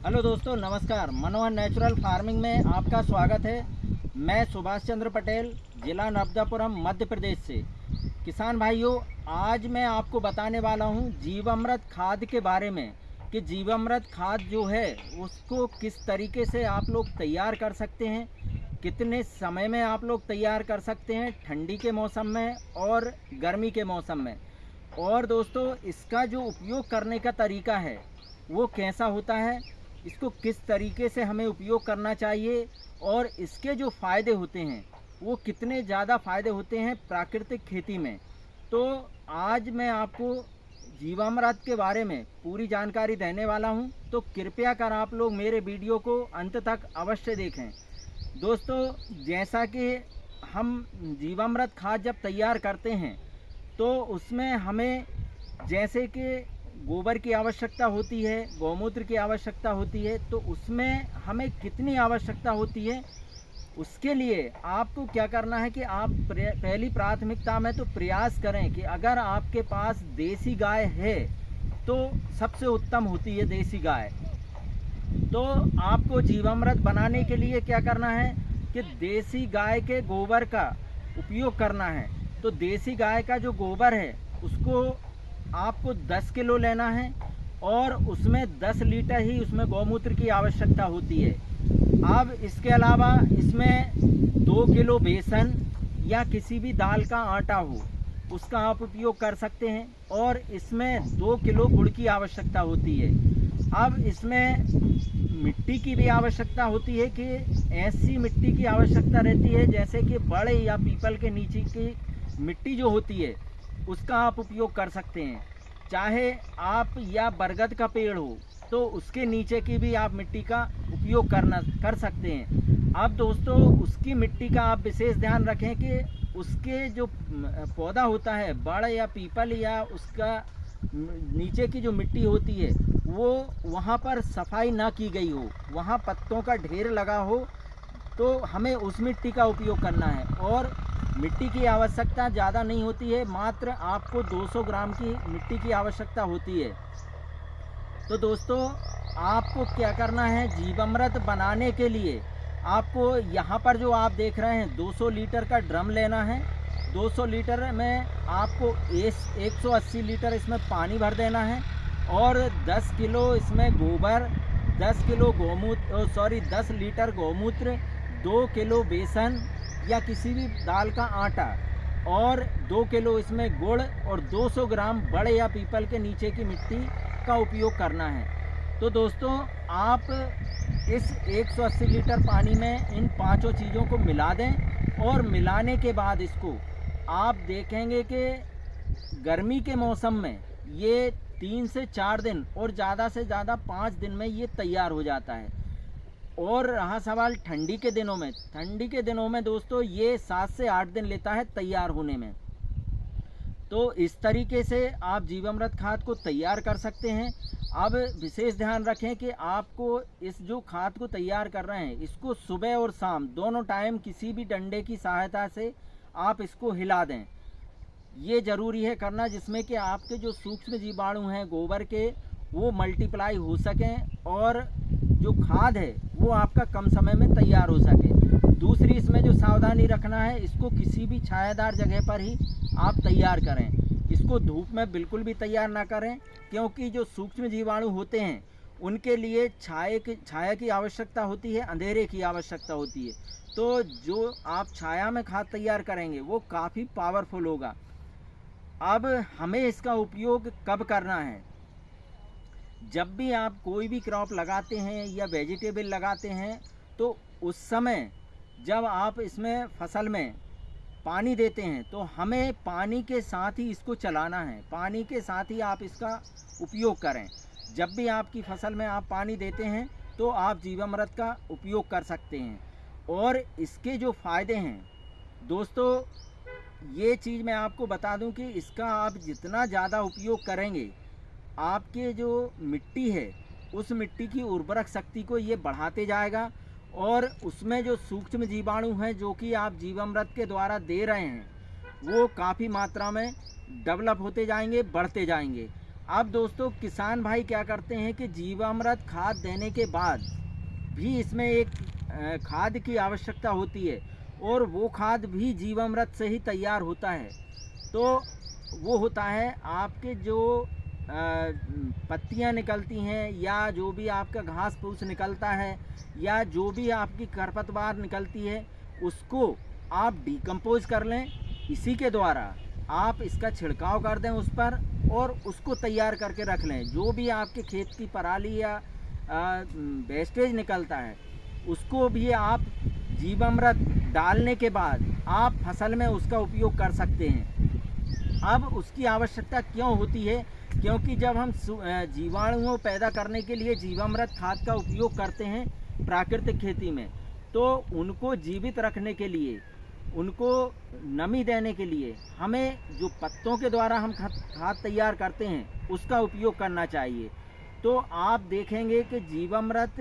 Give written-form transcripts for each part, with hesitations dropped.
Hello दोस्तों, नमस्कार। मनोहर natural farming में आपका स्वागत है। मैं सुभाष चंद्र पटेल, जिला नर्मदापुरम, मध्य प्रदेश से। किसान भाइयों, आज मैं आपको बताने वाला हूं जीवामृत खाद के बारे में कि जीवामृत खाद जो है उसको किस तरीके से आप लोग तैयार कर सकते हैं, कितने समय में आप लोग तैयार कर सकते हैं, ठंडी के मौसम में और गर्मी के मौसम में। और दोस्तों, इसका जो उपयोग करने का तरीका है वो कैसा होता है, इसको किस तरीके से हमें उपयोग करना चाहिए और इसके जो फ़ायदे होते हैं वो कितने ज़्यादा फ़ायदे होते हैं प्राकृतिक खेती में। तो आज मैं आपको जीवामृत के बारे में पूरी जानकारी देने वाला हूं, तो कृपया कर आप लोग मेरे वीडियो को अंत तक अवश्य देखें। दोस्तों, जैसा कि हम जीवामृत खाद जब तैयार करते हैं तो उसमें हमें जैसे कि गोबर की आवश्यकता होती है, गौमूत्र की आवश्यकता होती है, तो उसमें हमें कितनी आवश्यकता होती है उसके लिए आपको क्या करना है कि आप पहली प्राथमिकता में तो प्रयास करें कि अगर आपके पास देसी गाय है तो सबसे उत्तम होती है देसी गाय। तो आपको जीवामृत बनाने के लिए क्या करना है कि देसी गाय के गोबर का उपयोग करना है। तो देसी गाय का जो गोबर है उसको आपको 10 किलो लेना है और उसमें 10 लीटर ही उसमें गौमूत्र की आवश्यकता होती है। अब इसके अलावा इसमें 2 किलो बेसन या किसी भी दाल का आटा हो उसका आप उपयोग कर सकते हैं और इसमें 2 किलो गुड़ की आवश्यकता होती है। अब इसमें मिट्टी की भी आवश्यकता होती है कि ऐसी मिट्टी की आवश्यकता रहती है जैसे कि बड़े या पीपल के नीचे की मिट्टी जो होती है उसका आप उपयोग कर सकते हैं। चाहे आप या बरगद का पेड़ हो तो उसके नीचे की भी आप मिट्टी का उपयोग कर सकते हैं। अब दोस्तों, उसकी मिट्टी का आप विशेष ध्यान रखें कि उसके जो पौधा होता है बड़ या पीपल या उसका नीचे की जो मिट्टी होती है वो वहाँ पर सफाई ना की गई हो, वहाँ पत्तों का ढेर लगा हो, तो हमें उस मिट्टी का उपयोग करना है। और मिट्टी की आवश्यकता ज़्यादा नहीं होती है, मात्र आपको 200 ग्राम की मिट्टी की आवश्यकता होती है। तो दोस्तों, आपको क्या करना है जीवामृत बनाने के लिए, आपको यहाँ पर जो आप देख रहे हैं 200 लीटर का ड्रम लेना है। 200 लीटर में आपको 180 लीटर इसमें पानी भर देना है और 10 किलो इसमें गोबर, 10 किलो गौमूत्र 10 लीटर गौमूत्र, 2 किलो बेसन या किसी भी दाल का आटा और 2 किलो इसमें गुड़ और 200 ग्राम बड़े या पीपल के नीचे की मिट्टी का उपयोग करना है। तो दोस्तों, आप इस 180 लीटर पानी में इन पांचों चीज़ों को मिला दें और मिलाने के बाद इसको आप देखेंगे कि गर्मी के मौसम में ये 3 से 4 दिन और ज़्यादा से ज़्यादा 5 दिन में ये तैयार हो जाता है। और रहा सवाल ठंडी के दिनों में दोस्तों ये 7 से 8 दिन लेता है तैयार होने में। तो इस तरीके से आप जीवामृत खाद को तैयार कर सकते हैं। अब विशेष ध्यान रखें कि आपको इस जो खाद को तैयार कर रहे हैं इसको सुबह और शाम दोनों टाइम किसी भी डंडे की सहायता से आप इसको हिला दें। ये ज़रूरी है करना, जिसमें कि आपके जो सूक्ष्म जीवाणु हैं गोबर के वो मल्टीप्लाई हो सकें और जो खाद है वो आपका कम समय में तैयार हो सके। दूसरी इसमें जो सावधानी रखना है, इसको किसी भी छायादार जगह पर ही आप तैयार करें। इसको धूप में बिल्कुल भी तैयार ना करें, क्योंकि जो सूक्ष्म जीवाणु होते हैं उनके लिए छाया की आवश्यकता होती है, अंधेरे की आवश्यकता होती है। तो जो आप छाया में खाद तैयार करेंगे वो काफ़ी पावरफुल होगा। अब हमें इसका उपयोग कब करना है? जब भी आप कोई भी क्रॉप लगाते हैं या वेजिटेबल लगाते हैं तो उस समय जब आप इसमें फसल में पानी देते हैं तो हमें पानी के साथ ही इसको चलाना है, पानी के साथ ही आप इसका उपयोग करें। जब भी आपकी फसल में आप पानी देते हैं तो आप जीवामृत का उपयोग कर सकते हैं। और इसके जो फ़ायदे हैं दोस्तों, ये चीज़ मैं आपको बता दूं कि इसका आप जितना ज़्यादा उपयोग करेंगे आपके जो मिट्टी है उस मिट्टी की उर्वरक शक्ति को ये बढ़ाते जाएगा और उसमें जो सूक्ष्म जीवाणु हैं जो कि आप जीवामृत के द्वारा दे रहे हैं वो काफ़ी मात्रा में डेवलप होते जाएंगे, बढ़ते जाएंगे। अब दोस्तों किसान भाई क्या करते हैं कि जीवामृत खाद देने के बाद भी इसमें एक खाद की आवश्यकता होती है, और वो खाद भी जीवामृत से ही तैयार होता है। तो वो होता है आपके जो पत्तियां निकलती हैं, या जो भी आपका घास फूस निकलता है, या जो भी आपकी खरपतवार निकलती है, उसको आप डिकम्पोज कर लें। इसी के द्वारा आप इसका छिड़काव कर दें उस पर, और उसको तैयार करके रख लें। जो भी आपके खेत की पराली या वेस्टेज निकलता है, उसको भी आप जीवामृत डालने के बाद आप फसल में उसका उपयोग कर सकते हैं। अब उसकी आवश्यकता क्यों होती है? क्योंकि जब हम जीवाणुओं पैदा करने के लिए जीवामृत खाद का उपयोग करते हैं प्राकृतिक खेती में, तो उनको जीवित रखने के लिए, उनको नमी देने के लिए हमें जो पत्तों के द्वारा हम खाद तैयार करते हैं उसका उपयोग करना चाहिए। तो आप देखेंगे कि जीवामृत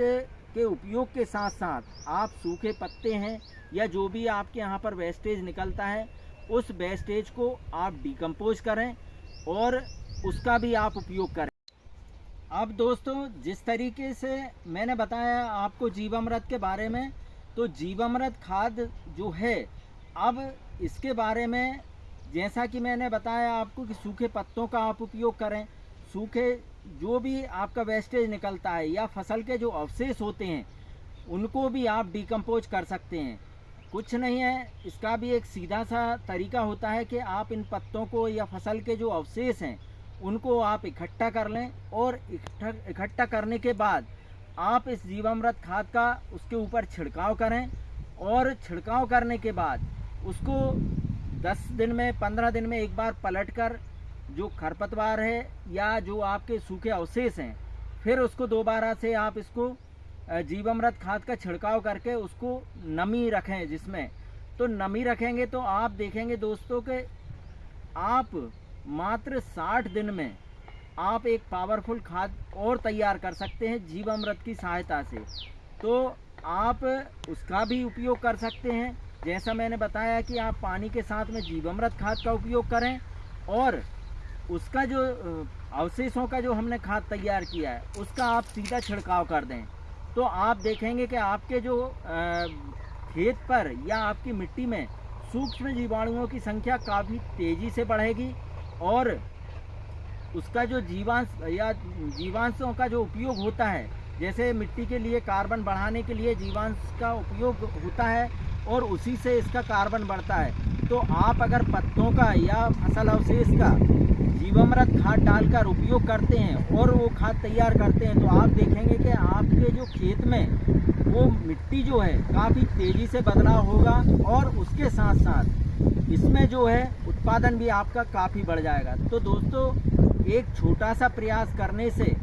के उपयोग के साथ साथ आप सूखे पत्ते हैं या जो भी आपके यहाँ पर वेस्टेज निकलता है, उस वेस्टेज को आप डिकम्पोज करें और उसका भी आप उपयोग करें। अब दोस्तों जिस तरीके से मैंने बताया आपको जीवामृत के बारे में, तो जीवामृत खाद जो है, अब इसके बारे में जैसा कि मैंने बताया आपको कि सूखे पत्तों का आप उपयोग करें। सूखे जो भी आपका वेस्टेज निकलता है या फसल के जो अवशेष होते हैं, उनको भी आप डिकम्पोज कर सकते हैं। कुछ नहीं है, इसका भी एक सीधा सा तरीका होता है कि आप इन पत्तों को या फसल के जो अवशेष हैं उनको आप इकट्ठा कर लें, और इकट्ठा करने के बाद आप इस जीवामृत खाद का उसके ऊपर छिड़काव करें, और छिड़काव करने के बाद उसको 10 दिन में 15 दिन में एक बार पलटकर जो खरपतवार है या जो आपके सूखे अवशेष हैं, फिर उसको दोबारा से आप इसको जीवामृत खाद का छिड़काव करके उसको नमी रखें जिसमें। तो नमी रखेंगे तो आप देखेंगे दोस्तों कि आप मात्र 60 दिन में आप एक पावरफुल खाद और तैयार कर सकते हैं जीवामृत की सहायता से। तो आप उसका भी उपयोग कर सकते हैं। जैसा मैंने बताया कि आप पानी के साथ में जीवामृत खाद का उपयोग करें, और उसका जो अवशेषों का जो हमने खाद तैयार किया है उसका आप सीधा छिड़काव कर दें। तो आप देखेंगे कि आपके जो खेत पर या आपकी मिट्टी में सूक्ष्म जीवाणुओं की संख्या काफ़ी तेज़ी से बढ़ेगी, और उसका जो जीवांशों का जो उपयोग होता है, जैसे मिट्टी के लिए कार्बन बढ़ाने के लिए जीवांश का उपयोग होता है और उसी से इसका कार्बन बढ़ता है। तो आप अगर पत्तों का या फसल अवशेष का जीवामृत खाद डालकर उपयोग करते हैं और वो खाद तैयार करते हैं, तो आप देखेंगे कि आपके जो खेत में वो मिट्टी जो है काफ़ी तेज़ी से बदलाव होगा, और उसके साथ साथ इसमें जो है उत्पादन भी आपका काफ़ी बढ़ जाएगा। तो दोस्तों एक छोटा सा प्रयास करने से,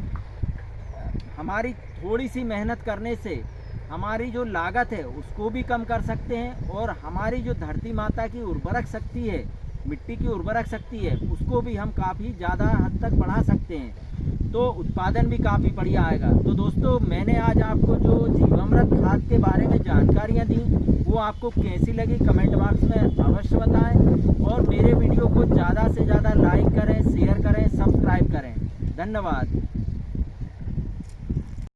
हमारी थोड़ी सी मेहनत करने से हमारी जो लागत है उसको भी कम कर सकते हैं, और हमारी जो धरती माता की उर्वरक शक्ति है, मिट्टी की उर्वरक शक्ति है, उसको भी हम काफ़ी ज़्यादा हद तक बढ़ा सकते हैं। तो उत्पादन भी काफ़ी बढ़िया आएगा। तो दोस्तों मैंने आज आपको जो जीवामृत खाद के बारे में जानकारियाँ दी, वो आपको कैसी लगी कमेंट बॉक्स में अवश्य बताएं, और मेरे वीडियो को ज़्यादा से ज़्यादा लाइक करें, शेयर करें, सब्सक्राइब करें। धन्यवाद।